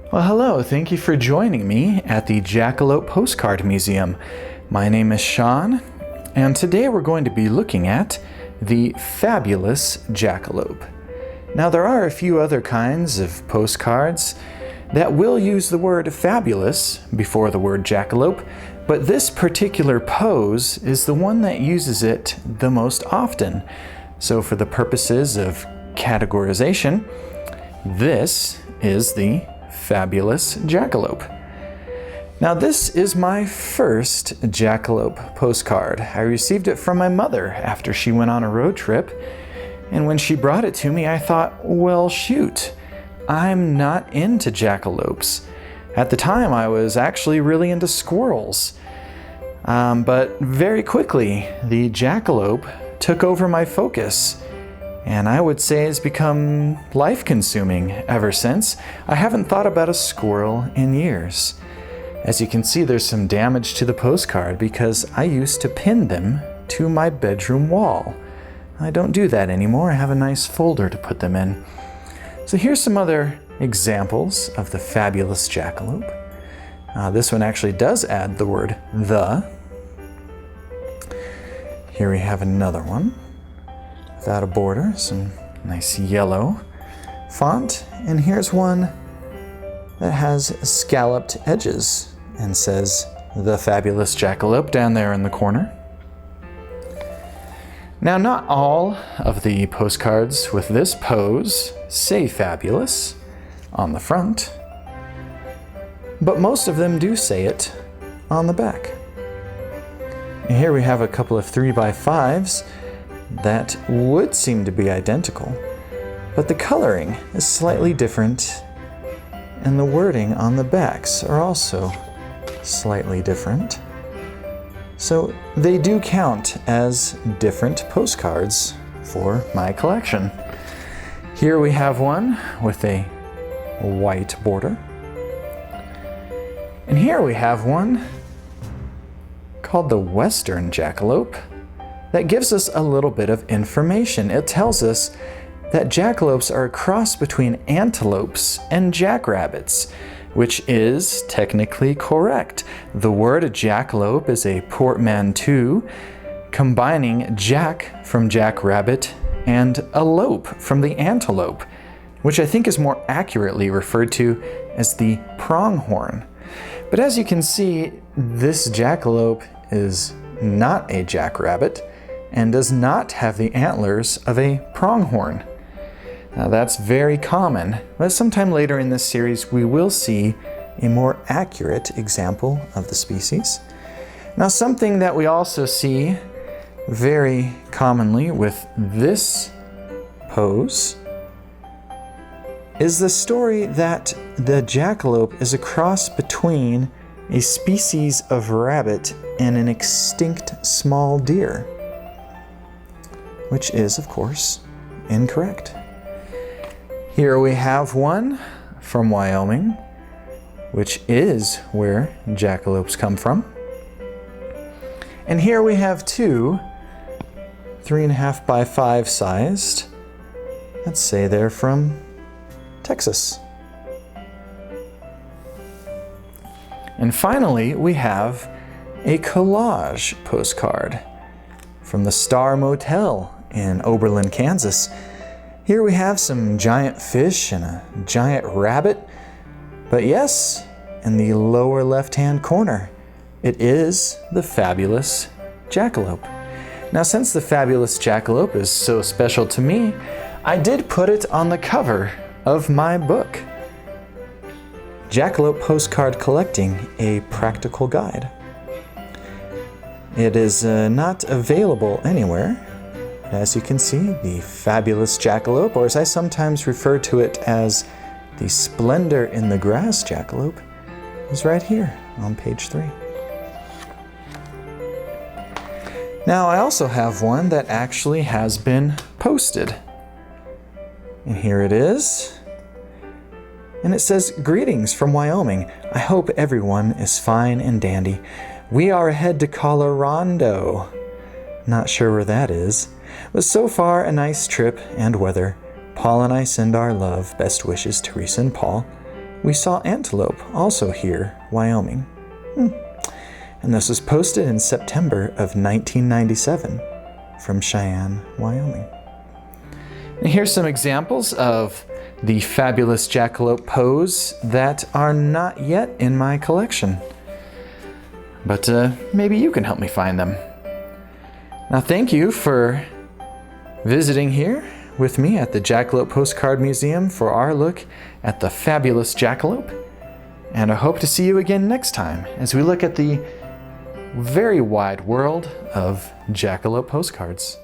Well, hello. Thank you for joining me at the Jackalope Postcard Museum. My name is Sean, and today we're going to be looking at the fabulous jackalope. Now, there are a few other kinds of postcards that will use the word fabulous before the word jackalope, but this particular pose is the one that uses it the most often. So for the purposes of categorization, this is the fabulous jackalope. Now, this is my first jackalope postcard. I received it from my mother after she went on a road trip, and when she brought it to me, I thought, well, shoot, I'm not into jackalopes. At the time, I was actually really into squirrels. But very quickly, the jackalope took over my focus, and I would say has become life-consuming ever since. I haven't thought about a squirrel in years. As you can see, there's some damage to the postcard because I used to pin them to my bedroom wall. I don't do that anymore. I have a nice folder to put them in. So here's some other examples of the fabulous jackalope. This one actually does add the word the. Here we have another one without a border, some nice yellow font. And here's one that has scalloped edges and says the fabulous jackalope down there in the corner. Now, not all of the postcards with this pose say fabulous on the front, but most of them do say it on the back. And here we have a couple of 3x5s that would seem to be identical, but the coloring is slightly different, and the wording on the backs are also slightly different. So they do count as different postcards for my collection. Here we have one with a white border. And here we have one called the Western Jackalope that gives us a little bit of information. It tells us that jackalopes are a cross between antelopes and jackrabbits, which is technically correct. The word jackalope is a portmanteau combining jack from jackrabbit and alope from the antelope, which I think is more accurately referred to as the pronghorn. But as you can see, this jackalope is not a jackrabbit and does not have the antlers of a pronghorn. Now, that's very common, but sometime later in this series we will see a more accurate example of the species. Now, something that we also see very commonly with this pose is the story that the jackalope is a cross between a species of rabbit and an extinct small deer, which is, of course, incorrect. Here we have one from Wyoming, which is where jackalopes come from. And here we have two 3.5x5 sized. Let's say they're from Texas. And finally, we have a collage postcard from the Star Motel in Oberlin, Kansas. Here we have some giant fish and a giant rabbit, but yes, in the lower left-hand corner, it is the fabulous jackalope. Now, since the fabulous jackalope is so special to me, I did put it on the cover of my book, Jackalope Postcard Collecting, a Practical Guide. It is not available anywhere. As you can see, the fabulous jackalope, or as I sometimes refer to it as the Splendor in the Grass jackalope, is right here on page 3. Now, I also have one that actually has been posted. And here it is. And it says, "Greetings from Wyoming. I hope everyone is fine and dandy. We are head to Colorado." Not sure where that is. But so far, a nice trip and weather. Paul and I send our love. Best wishes, Teresa and Paul. we saw antelope also here, Wyoming. And this was posted in September of 1997 from Cheyenne, Wyoming. And here's some examples of the fabulous jackalope pose that are not yet in my collection. But maybe you can help me find them. Now, thank you for visiting here with me at the Jackalope Postcard Museum for our look at the fabulous jackalope. And I hope to see you again next time as we look at the very wide world of jackalope postcards.